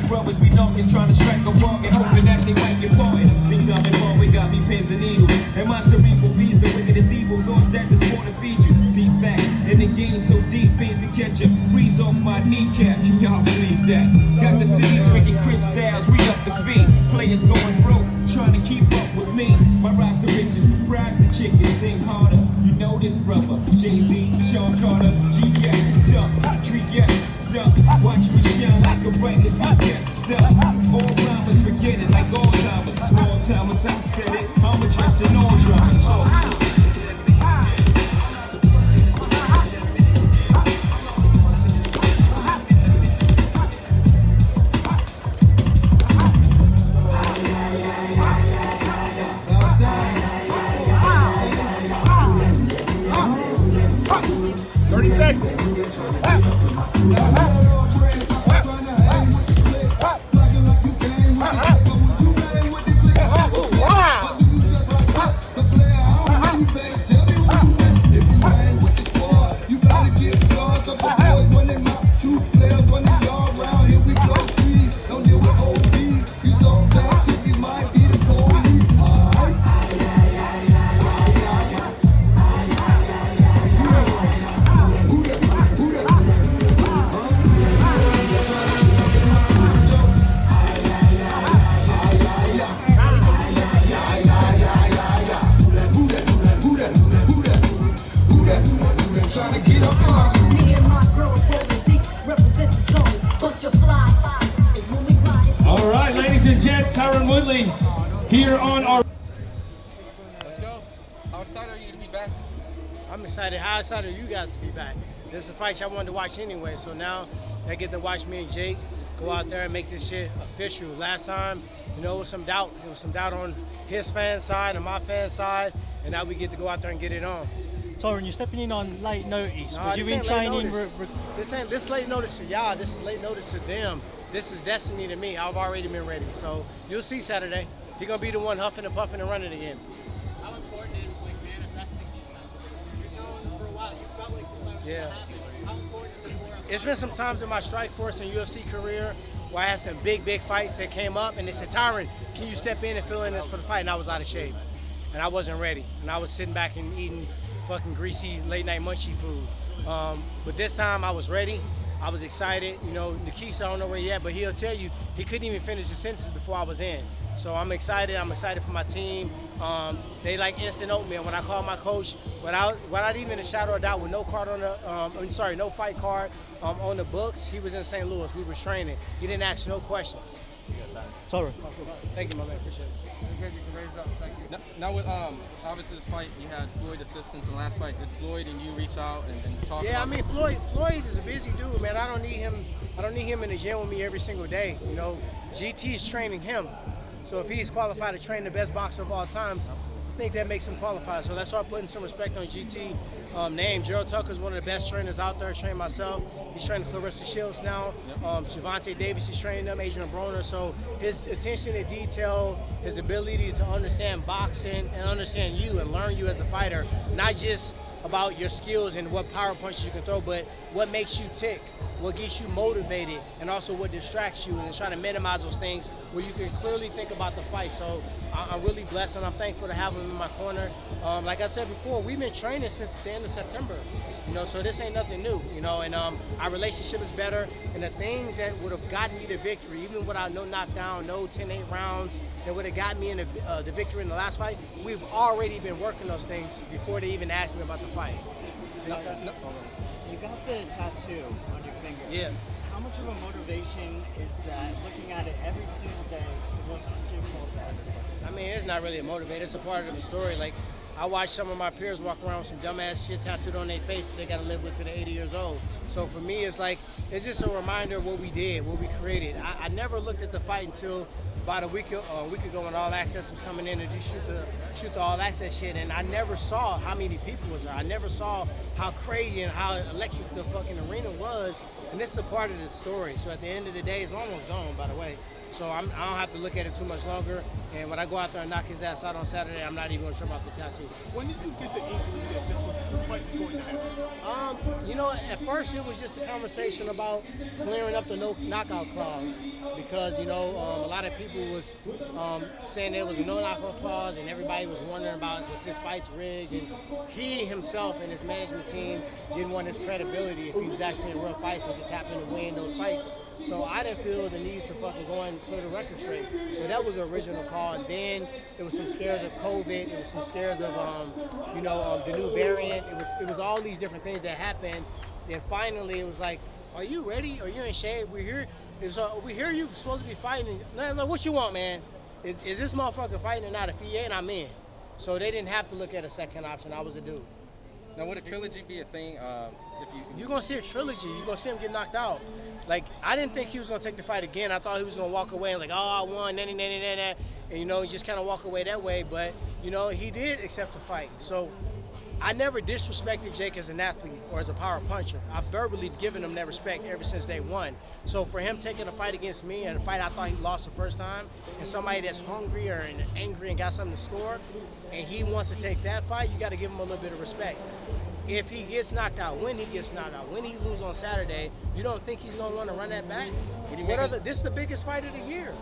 brothers be knocking, trying to strike a bargain, hoping that they might get parted. Things I'm involved with got me pins and needles. And my cerebral bees, the wicked is evil. Thoughts that this morning feed you. Deep back, and the game so deep, things to catch you. Freeze off my kneecap, can y'all believe that? Got the city drinking crystals, re up the fee. Players going broke, trying to keep up with me. My rise the riches, surprise the chicken, think harder. You know this brother, Jay-Z, Sean Carter, G-Yes, stuff, Tree-Yes, stuff. Watch me shine like a brightest G-Yes, stuff. All rhymers forget it like all timers. Small timers, I said it, I'm addressing all drummers. All right, ladies and gents, Tyron Woodley here on our... Let's go. How excited are you to be back? I'm excited. How excited are you guys to be back? This is a fight y'all wanted to watch anyway, so now they get to watch me and Jake go out there and make this shit official. Last time, you know, it was some doubt. It was some doubt on his fan side and my fan side, and now we get to go out there and get it on. Tyron, you're stepping in on late notice. No, Was you in training? This late notice to y'all. This is late notice to them. This is destiny to me. I've already been ready. So you'll see Saturday. He's gonna be the one huffing and puffing and running again. How important is like manifesting these kinds of things? Because you're known for a while. You felt like this time was gonna happen. How important is it for? It's been some times in my Strikeforce and UFC career where I had some big fights that came up, and they said, Tyron, can you step in and fill in this for the fight? And I was out of shape, and I wasn't ready, and I was sitting back and eating fucking greasy late night munchy food. But this time I was ready. I was excited. You know, Nikisa, I don't know where he at, but he'll tell you he couldn't even finish his sentence before I was in. So I'm excited. I'm excited for my team. They like instant oatmeal. When I called my coach, without even a shadow of doubt, with no card on the, no fight card on the books, he was in St. Louis. We were training. He didn't ask no questions. Tyron. Thank you, my man. Appreciate it. Now with obviously this fight, you had Floyd assistance in the last fight. Did Floyd and you reach out and talk? Yeah, about Floyd is a busy dude, man. I don't need him in the gym with me every single day. You know, GT is training him. So if he's qualified to train the best boxer of all times, I think that makes him qualified. So let's start putting some respect on GT name. Gerald Tucker is one of the best trainers out there. I train myself. He's training Clarissa Shields now. Javante Davis is training them. Adrian Broner. So his attention to detail, his ability to understand boxing and understand you and learn you as a fighter, not just about your skills and what power punches you can throw, but what makes you tick, what gets you motivated, and also what distracts you, and trying to minimize those things where you can clearly think about the fight. So I'm really blessed, and I'm thankful to have him in my corner. Like I said before, we've been training since the end of September, you know, so this ain't nothing new, you know, and our relationship is better, and the things that would have gotten me the victory, even without no knockdown, no 10-8 rounds, that would have got me in the victory in the last fight, we've already been working those things before they even asked me about the fight. You got the tattoo on your finger. Yeah. How much of a motivation is that, looking at it every single day, to look Jim Paul's ass? I mean, it's not really a motivator. It's a part of the story. Like, I watch some of my peers walk around with some dumbass shit tattooed on their face that they got to live with till they're 80 years old. So for me, it's like, it's just a reminder of what we did, what we created. I never looked at the fight until about a week ago when All Access was coming in to shoot the All Access shit, and I never saw how many people was there. I never saw how crazy and how electric the fucking arena was, and this is a part of the story. So at the end of the day, it's almost gone, by the way. So I don't have to look at it too much longer. And when I go out there and knock his ass out on Saturday, I'm not even going to trip about the tattoo. When did you get the inkling that this fight was going to happen? You know, at first it was just a conversation about clearing up the no knockout clause because, you know, a lot of people was saying there was a no knockout clause and everybody was wondering about was his fights rigged, and he himself and his management team didn't want his credibility if he was actually in real fights and just happened to win those fights. So I didn't feel the need to fucking go and clear the record straight. So that was the original call. And then it was some scares of COVID. It was some scares of, the new variant. It was all these different things that happened. Then finally it was like, are you ready? Are you in shape? We're here. We hear you supposed to be fighting. No, what you want, man? Is this motherfucker fighting or not? If he ain't, I'm in. So they didn't have to look at a second option. I was a dude. Now, would a trilogy be a thing? You're going to see a trilogy. You're going to see him get knocked out. Like, I didn't think he was going to take the fight again. I thought he was going to walk away and like, oh, I won, and, you know, just kind of walk away that way. But, you know, he did accept the fight. So I never disrespected Jake as an athlete or as a power puncher. I've verbally given him that respect ever since day one. So for him taking a fight against me and a fight I thought he lost the first time, and somebody that's hungry or angry and got something to score, and he wants to take that fight, you got to give him a little bit of respect. If he gets knocked out, when he gets knocked out, when he loses on Saturday, you don't think he's going to want to run that back? This is the biggest fight of the year.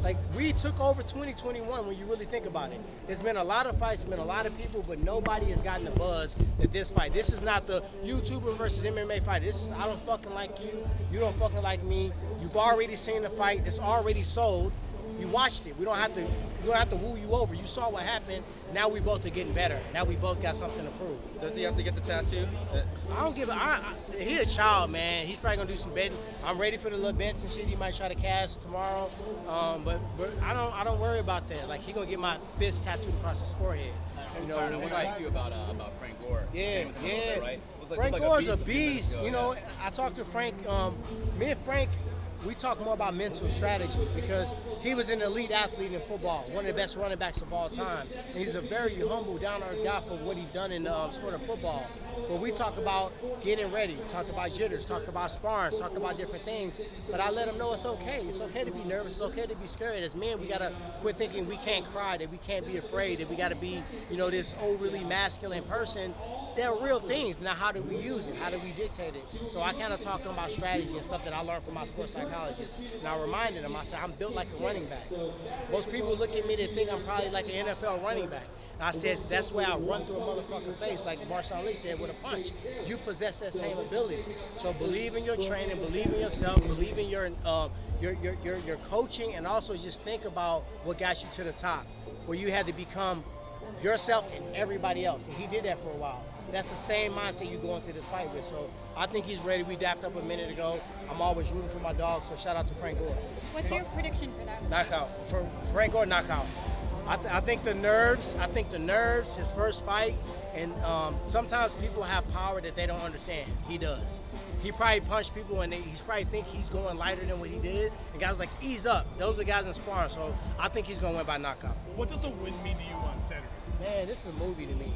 Like, we took over 2021 when you really think about it. There's been a lot of fights, been a lot of people, but nobody has gotten the buzz that this fight. This is not the YouTuber versus MMA fight. This is I don't fucking like you, you don't fucking like me. You've already seen the fight. It's already sold. You watched it. We don't have to woo you over. You saw what happened. Now we both are getting better. Now we both got something to prove. Does he have to get the tattoo? I don't give a. He a child, man. He's probably gonna do some betting. I'm ready for the little bets and shit. He might try to cash tomorrow. But I don't worry about that. Like, he gonna get my fist tattooed across his forehead. You know. I want to ask you about Frank Gore. Yeah. Right? Frank Gore's a beast. You know, I talked to Frank. Me and Frank, we talk more about mental strategy because he was an elite athlete in football, one of the best running backs of all time. And he's a very humble, down-to-earth guy for what he's done in the sport of football. But we talk about getting ready, talked about jitters, talked about sparring, talked about different things. But I let him know it's okay. It's okay to be nervous. It's okay to be scared. As men, we got to quit thinking we can't cry, that we can't be afraid, that we got to be, this overly masculine person. They're real things. Now, how do we use it? How do we dictate it? So I kind of talked to him about strategy and stuff that I learned from my sports psychologist. And I reminded him, I said, I'm built like a running back. Most people look at me, they think I'm probably like an NFL running back. And I said, that's why I run through a motherfucking face, like Marshawn Lee said, with a punch. You possess that same ability. So believe in your training, believe in yourself, believe in your coaching, and also just think about what got you to the top, where you had to become yourself and everybody else. And he did that for a while. That's the same mindset you go into this fight with. So I think he's ready. We dapped up a minute ago. I'm always rooting for my dog, so shout out to Frank Gore. What's your prediction for that? Knockout. For Frank Gore, knockout. I think the nerves, his first fight, and sometimes people have power that they don't understand. He does. He probably punched people and he's probably think he's going lighter than what he did. And guys like, ease up. Those are the guys in sparring, so I think he's going to win by knockout. What does a win mean to you on Saturday? Man, this is a movie to me.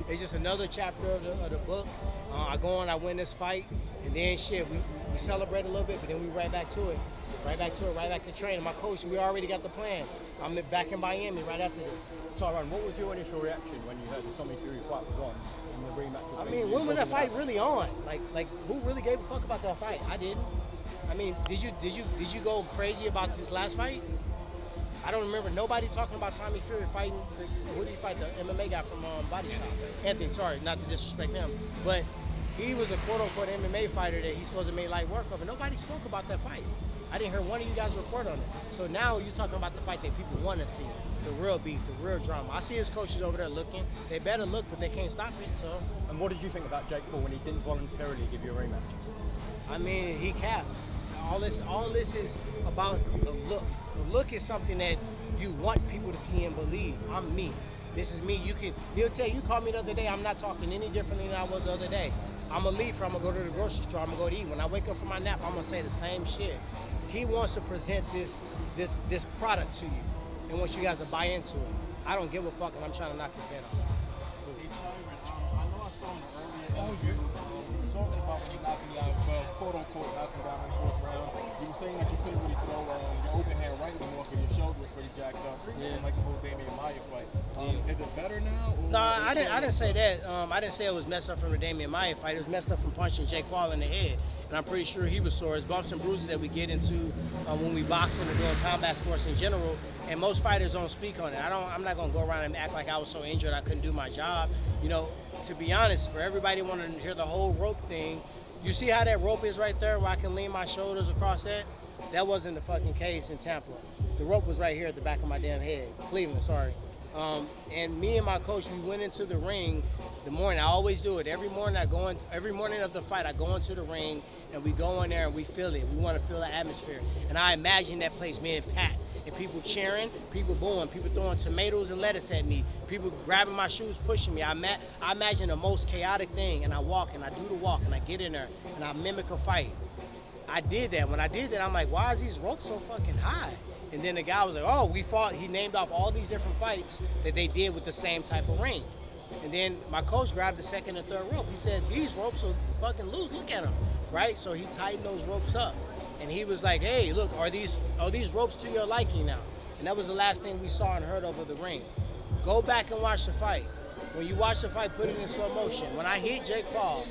It's just another chapter of the book. I go on, I win this fight, and then shit, we celebrate a little bit, but then we right back to it. Right back to training. My coach, we already got the plan. I'm back in Miami right after this. Tyron, what was your initial reaction when you heard the Tommy Fury fight was on and the rematch? When was that fight really on? Like who really gave a fuck about that fight? I didn't. Did you go crazy about this last fight? I don't remember nobody talking about Tommy Fury fighting. Who did he fight? The MMA guy from Body Shop. Anthony. Sorry, not to disrespect him, but he was a quote-unquote MMA fighter that he's supposed to make light work of, and nobody spoke about that fight. I didn't hear one of you guys report on it. So now you're talking about the fight that people want to see, the real beef, the real drama. I see his coaches over there looking. They better look, but they can't stop it. So. And what did you think about Jake Paul when he didn't voluntarily give you a rematch? He capped. All this is about the look. The look is something that you want people to see and believe. I'm me. This is me. He'll tell you called me the other day, I'm not talking any differently than I was the other day. I'm gonna leave, I'm gonna go to the grocery store, I'm gonna go to eat. When I wake up from my nap, I'm gonna say the same shit. He wants to present this product to you and wants you guys to buy into it. I don't give a fuck, and I'm trying to knock his head off. Hey, Tyron, I know I saw in the earlier interview, talking about when you knocked me out, quote unquote, knocking down in the fourth round. You were saying that you couldn't really throw. Your Because your shoulder was pretty jacked up. Yeah. Like the whole Damian Maya fight. Is it better now? Or No, I didn't say that. I didn't say it was messed up from the Damian Maya fight. It was messed up from punching Jake Paul in the head. And I'm pretty sure he was sore. It's bumps and bruises that we get into when we boxing or doing combat sports in general. And most fighters don't speak on it. I'm not gonna go around and act like I was so injured I couldn't do my job. You know, to be honest, for everybody wanting to hear the whole rope thing, you see how that rope is right there where I can lean my shoulders across that? That wasn't the fucking case in Tampa. The rope was right here at the back of my damn head. Cleveland, sorry. And me and my coach, we went into the ring the morning. I always do it. Every morning of the fight, I go into the ring and we go in there and we feel it. We want to feel the atmosphere. And I imagine that place being packed. And people cheering, people booing, people throwing tomatoes and lettuce at me, people grabbing my shoes, pushing me. I imagine the most chaotic thing, and I walk and I do the walk and I get in there and I mimic a fight. I did that. When I did that, I'm like, why is these ropes so fucking high? And then the guy was like, oh, we fought. He named off all these different fights that they did with the same type of ring. And then my coach grabbed the second and third rope. He said, these ropes are fucking loose. Look at them, right? So he tightened those ropes up. And he was like, hey, look, are these ropes to your liking now? And that was the last thing we saw and heard over the ring. Go back and watch the fight. When you watch the fight, put it in slow motion. When I hit Jake Paul,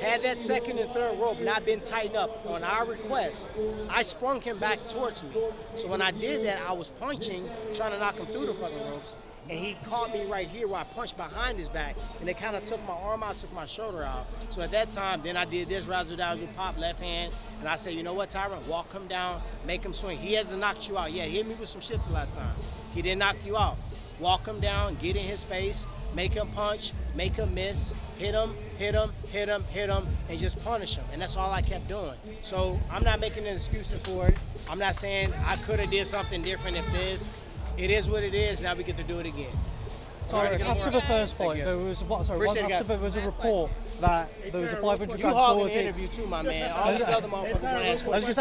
had that second and third rope not been tightened up on our request, I sprung him back towards me. So when I did that, I was punching, trying to knock him through the fucking ropes, and he caught me right here where I punched behind his back, and it kind of took my arm out, took my shoulder out. So at that time, then I did this razzle-dazzle, pop left hand, and I said, you know what, Tyron, walk him down, make him swing. He hasn't knocked you out yet. He hit me with some shit the last time. He didn't knock you out. Walk him down, get in his face, make him punch, make him miss, hit him, and just punish him. And that's all I kept doing. So I'm not making any excuses for it. I'm not saying I could have did something different if this. It is what it is. Now we get to do it again. Tyron, after the first fight, there was a report that there was a 500 grand clause. You hogging the interview too, my man. All these other motherfuckers want to ask questions.